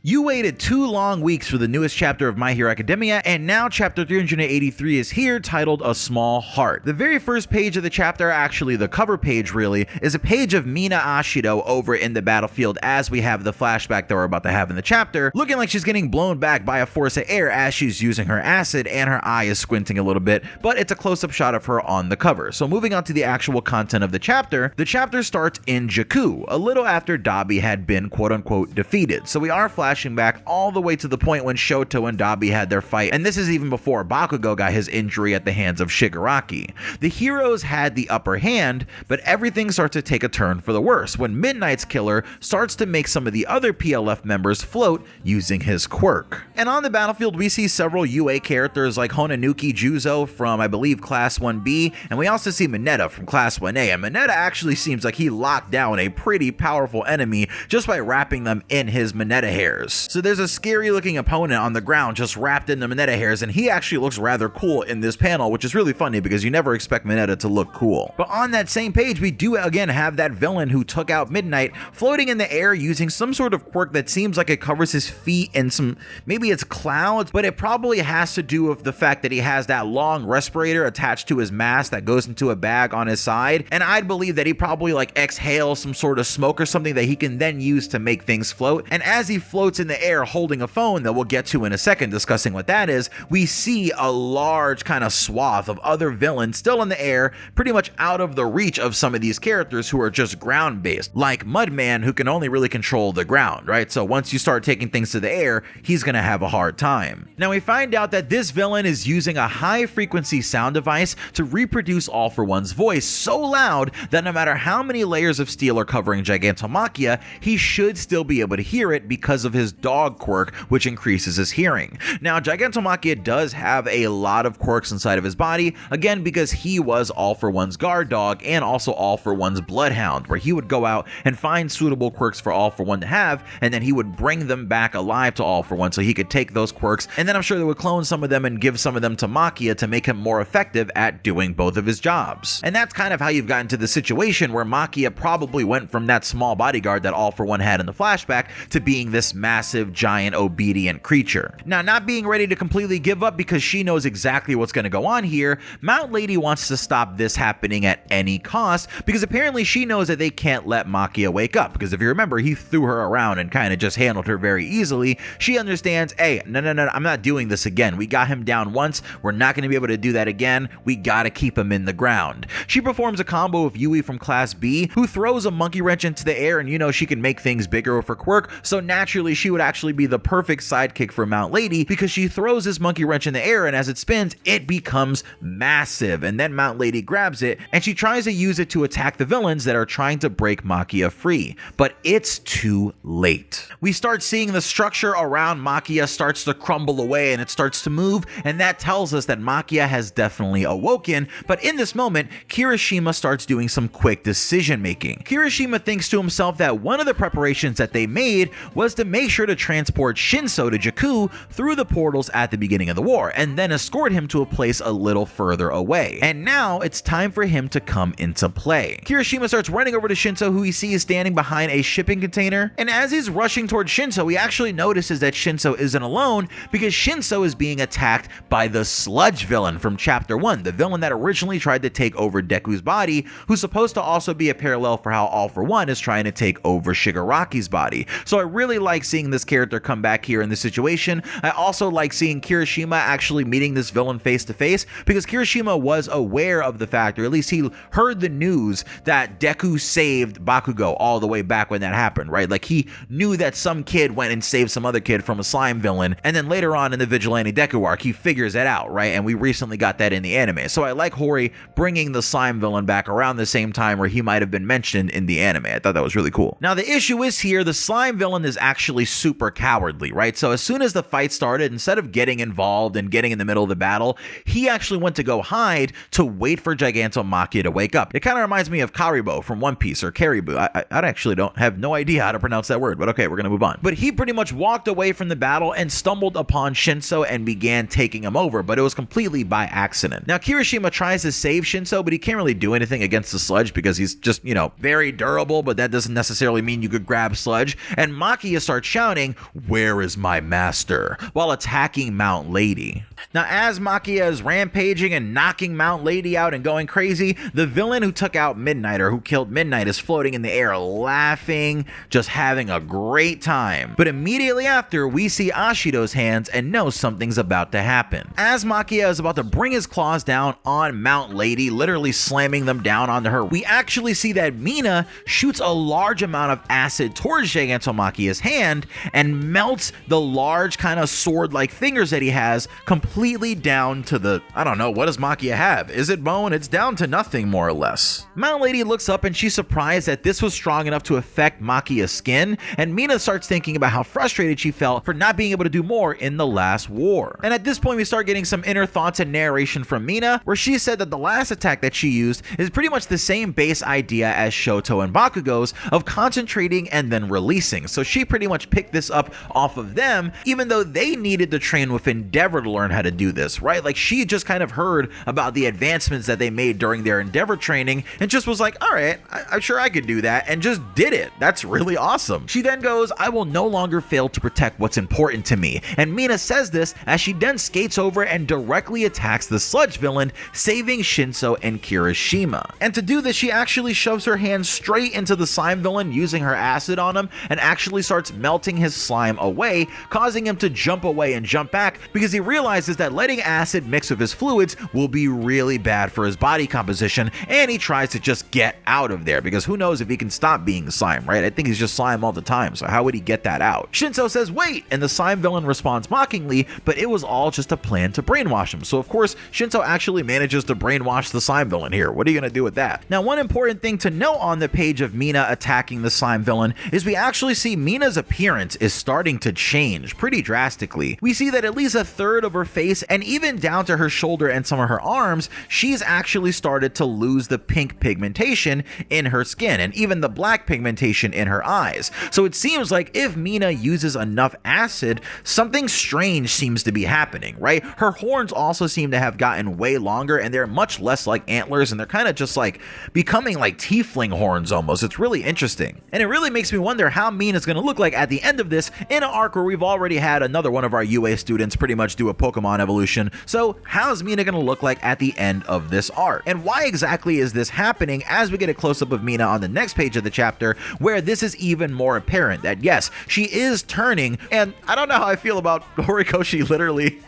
You waited 2 long weeks for the newest chapter of My Hero Academia, and now chapter 383 is here, titled A Small Heart. The very first page of the chapter, actually the cover page really, is a page of Mina Ashido over in the battlefield as we have the flashback that we're about to have in the chapter, looking like she's getting blown back by a force of air as she's using her acid, and her eye is squinting a little bit, but it's a close-up shot of her on the cover. So moving on to the actual content of the chapter starts in Jaku, a little after Dabi had been quote-unquote defeated. So we are flashing back all the way to the point when Shoto and Dabi had their fight, and this is even before Bakugo got his injury at the hands of Shigaraki. The heroes had the upper hand, but everything starts to take a turn for the worse when Midnight's killer starts to make some of the other PLF members float using his quirk. And on the battlefield we see several UA characters like Honanuki Juzo from I believe Class 1B, and we also see Mineta from Class 1A, and Mineta actually seems like he locked down a pretty powerful enemy just by wrapping them in his Mineta hairs. So there's a scary looking opponent on the ground just wrapped in the Mineta hairs, and he actually looks rather cool in this panel, which is really funny because you never expect Mineta to look cool. But on that same page we do again have that villain who took out Midnight floating in the air using some sort of quirk that seems like it covers his feet and some, maybe it's clouds, but it probably has to do with the fact that he has that long respirator attached to his mask that goes into a bag on his side, and I'd believe that he probably like exhales some sort of smoke or something that he can then use to make things float. And as he floats in the air holding a phone that we'll get to in a second discussing what that is, we see a large kind of swath of other villains still in the air, pretty much out of the reach of some of these characters who are just ground based, like Mudman, who can only really control the ground, right? So once you start taking things to the air, he's gonna have a hard time. Now we find out that this villain is using a high frequency sound device to reproduce All For One's voice so loud that no matter how many layers of steel are covering Gigantomachia, he should still be able to hear it because of his dog quirk, which increases his hearing. Now Gigantomachia does have a lot of quirks inside of his body, again because he was All For One's guard dog and also All For One's bloodhound, where he would go out and find suitable quirks for All For One to have, and then he would bring them back alive to All For One so he could take those quirks, and then I'm sure they would clone some of them and give some of them to Machia to make him more effective at doing both of his jobs. And that's kind of how you've gotten to the situation where Machia probably went from that small bodyguard that All For One had in the flashback to being this massive, giant, obedient creature. Now, not being ready to completely give up because she knows exactly what's going to go on here, Mount Lady wants to stop this happening at any cost because apparently she knows that they can't let Machia wake up, because if you remember, he threw her around and kind of just handled her very easily. She understands, hey, no, I'm not doing this again. We got him down once. We're not going to be able to do that again. We got to keep him in the ground. She performs a combo with Yui from Class B, who throws a monkey wrench into the air, and you know she can make things bigger with her quirk, so naturally she would actually be the perfect sidekick for Mount Lady because she throws this monkey wrench in the air, and as it spins, it becomes massive, and then Mount Lady grabs it and she tries to use it to attack the villains that are trying to break Machia free, but it's too late. We start seeing the structure around Machia starts to crumble away and it starts to move, and that tells us that Machia has definitely awoken. But in this moment, Kirishima starts doing some quick decision making. Kirishima thinks to himself that one of the preparations that they made was to make sure to transport Shinso to Jaku through the portals at the beginning of the war, and then escort him to a place a little further away. And now it's time for him to come into play. Kirishima starts running over to Shinso, who he sees standing behind a shipping container, and as he's rushing towards Shinso, he actually notices that Shinso isn't alone because Shinso is being attacked by the sludge villain from chapter 1, the villain that originally tried to take over Deku's body, who's supposed to also be a parallel for how All For One is trying to take over Shigaraki's body. So I really like seeing this character come back here in this situation. I also like seeing Kirishima actually meeting this villain face to face, because Kirishima was aware of the fact, or at least he heard the news that Deku saved Bakugo all the way back when that happened, right? Like he knew that some kid went and saved some other kid from a slime villain, and then later on in the Vigilante Deku arc, he figures it out, right? And we recently got that in the anime. So I like Hori bringing the slime villain back around the same time where he might have been mentioned in the anime. I thought that was really cool. Now the issue is here, the slime villain is actually super cowardly, right? So as soon as the fight started, instead of getting involved and getting in the middle of the battle, he actually went to go hide to wait for Gigantomachia to wake up. It kind of reminds me of Karibo from One Piece, or Caribou. I actually don't have no idea how to pronounce that word, but okay, we're gonna move on. But he pretty much walked away from the battle and stumbled upon Shinso and began taking him over, but it was completely by accident. Now Kirishima tries to save Shinso, but he can't really do anything against the sludge because he's just, you know, very durable, but that doesn't necessarily mean you could grab sludge. And Machia starts shouting, "Where is my master?" while attacking Mount Lady. Now, as Makia is rampaging and knocking Mount Lady out and going crazy, the villain who took out Midnight, or who killed Midnight, is floating in the air laughing, just having a great time. But immediately after, we see Ashido's hands and know something's about to happen. As Makia is about to bring his claws down on Mount Lady, literally slamming them down onto her, we actually see that Mina shoots a large amount of acid towards Gigantomachia's hand and melts the large kind of sword-like fingers that he has completely down to the, I don't know, what does Makia have? Is it bone? It's down to nothing, more or less. Mount Lady looks up and she's surprised that this was strong enough to affect Makia's skin, and Mina starts thinking about how frustrated she felt for not being able to do more in the last war. And at this point, we start getting some inner thoughts and narration from Mina, where she said that the last attack that she used is pretty much the same base idea as Shoto and Bakugo's of concentrating and then releasing. So she pretty much picked this up off of them, even though they needed to train with Endeavor to learn how to do this, right? Like, she just kind of heard about the advancements that they made during their Endeavor training and just was like, all right, I'm sure I could do that, and just did it. That's really awesome. She then goes, "I will no longer fail to protect what's important to me." And Mina says this as she then skates over and directly attacks the sludge villain, saving Shinso and Kirishima. And to do this, she actually shoves her hand straight into the slime villain using her acid on him and actually starts melting his slime away, causing him to jump away and jump back because he realizes that letting acid mix with his fluids will be really bad for his body composition, and he tries to just get out of there because who knows if he can stop being slime, right? I think he's just slime all the time, so how would he get that out? Shinso says, "Wait," and the slime villain responds mockingly, but it was all just a plan to brainwash him. So of course, Shinso actually manages to brainwash the slime villain here. What are you gonna do with that? Now, one important thing to note on the page of Mina attacking the slime villain is we actually see Mina's appearance is starting to change pretty drastically. We see that at least a third of her face and even down to her shoulder and some of her arms, she's actually started to lose the pink pigmentation in her skin and even the black pigmentation in her eyes. So it seems like if Mina uses enough acid, something strange seems to be happening, right? Her horns also seem to have gotten way longer and they're much less like antlers, and they're kind of just like becoming like tiefling horns almost. It's really interesting. And it really makes me wonder how Mina's going to look like at the end of this in an arc where we've already had another one of our UA students pretty much do a Pokemon evolution. So how's Mina going to look like at the end of this arc? And why exactly is this happening as we get a close-up of Mina on the next page of the chapter, where this is even more apparent that yes, she is turning, and I don't know how I feel about Horikoshi literally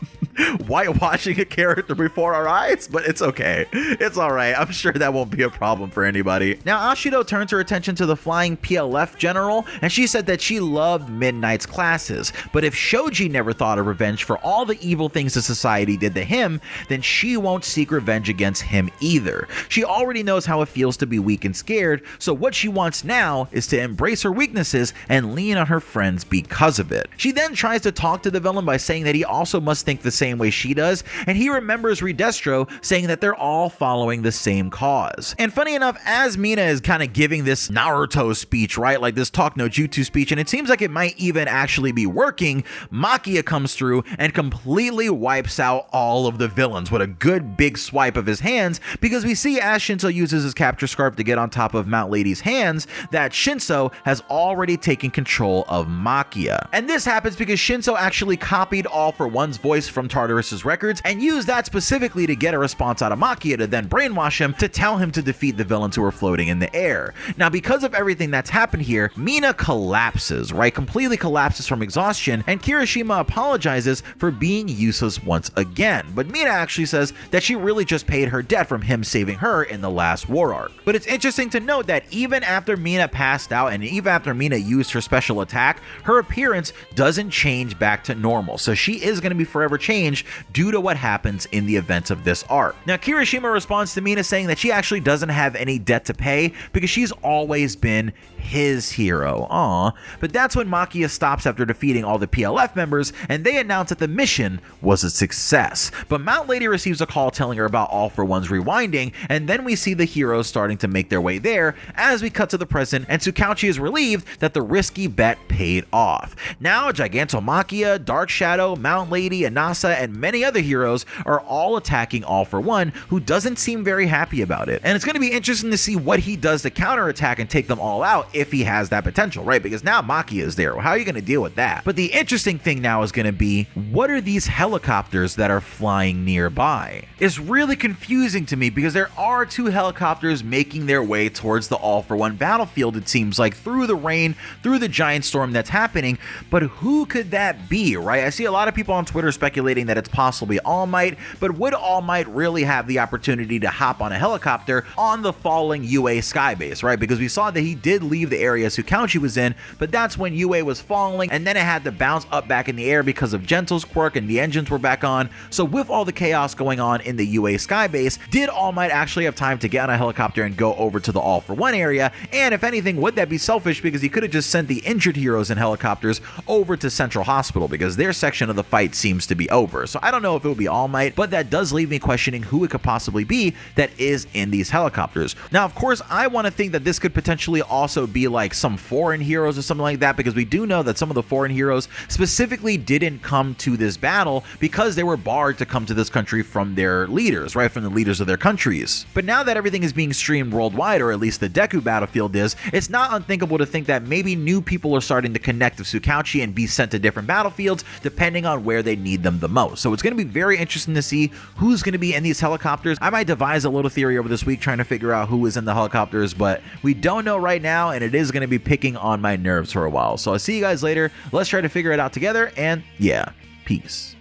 whitewashing a character before our eyes, but it's okay. It's alright. I'm sure that won't be a problem for anybody. Now, Ashido turns her attention to the flying PLF general, and she said that she loved Midnight's classes, but if Shoji never thought of revenge for all the evil things the society did to him, then she won't seek revenge against him either. She already knows how it feels to be weak and scared, so what she wants now is to embrace her weaknesses and lean on her friends because of it. She then tries to talk to the villain by saying that he also must think the same way she does, and he remembers Redestro saying that they're all following the same cause. And funny enough, as Mina is kind of giving this Naruto speech, right, like this talk no jutsu speech, and it seems like it might even actually be working, Makia comes through and completely wipes out all of the villains with a good big swipe of his hands, because we see as Shinso uses his capture scarf to get on top of Mount Lady's hands that Shinso has already taken control of Makia. And this happens because Shinso actually copied All for One's voice from Tartarus's records and used that specifically to get a response out of Makia to then brainwash him to tell him to defeat the villains who are floating in the air. Now, because of everything that's happened here, Mina collapses, right? Completely collapses from exhaustion, and Kirishima apologizes for being useless once again. But Mina actually says that she really just paid her debt from him saving her in the last war arc. But it's interesting to note that even after Mina passed out and even after Mina used her special attack, her appearance doesn't change back to normal. So she is going to be forever changed due to what happens in the events of this arc. Now, Kirishima responds to Mina saying that she actually doesn't have any debt to pay because she's always been his hero. Aww. But that's when Makia stops after defeating all the PLF members, and they announce that the mission was a success. But Mount Lady receives a call telling her about All for One's rewinding, and then we see the heroes starting to make their way there as we cut to the present, and Tsukauchi is relieved that the risky bet paid off. Now, Gigantomachia, Dark Shadow, Mount Lady, Anasa, Misa, and many other heroes are all attacking All for One, who doesn't seem very happy about it. And it's going to be interesting to see what he does to counterattack and take them all out if he has that potential, right? Because now Maki is there. How are you going to deal with that? But the interesting thing now is going to be, what are these helicopters that are flying nearby? It's really confusing to me because there are 2 helicopters making their way towards the All for One battlefield, it seems like, through the rain, through the giant storm that's happening. But who could that be, right? I see a lot of people on Twitter speculating that it's possibly All Might, but would All Might really have the opportunity to hop on a helicopter on the falling UA skybase, right? Because we saw that he did leave the area Tsukauchi was in, but that's when UA was falling, and then it had to bounce up back in the air because of Gentle's quirk and the engines were back on. So with all the chaos going on in the UA skybase, did All Might actually have time to get on a helicopter and go over to the All for One area? And if anything, would that be selfish because he could have just sent the injured heroes in helicopters over to Central Hospital because their section of the fight seems to be over. So I don't know if it would be All Might, but that does leave me questioning who it could possibly be that is in these helicopters. Now, of course, I want to think that this could potentially also be like some foreign heroes or something like that, because we do know that some of the foreign heroes specifically didn't come to this battle because they were barred to come to this country from their leaders, right? From the leaders of their countries. But now that everything is being streamed worldwide, or at least the Deku battlefield is, it's not unthinkable to think that maybe new people are starting to connect with Tsukauchi and be sent to different battlefields depending on where they need them the most. So it's going to be very interesting to see who's going to be in these helicopters. I might devise a little theory over this week trying to figure out who is in the helicopters, but we don't know right now, and it is going to be picking on my nerves for a while. So I'll see you guys later. Let's try to figure it out together, and yeah, peace.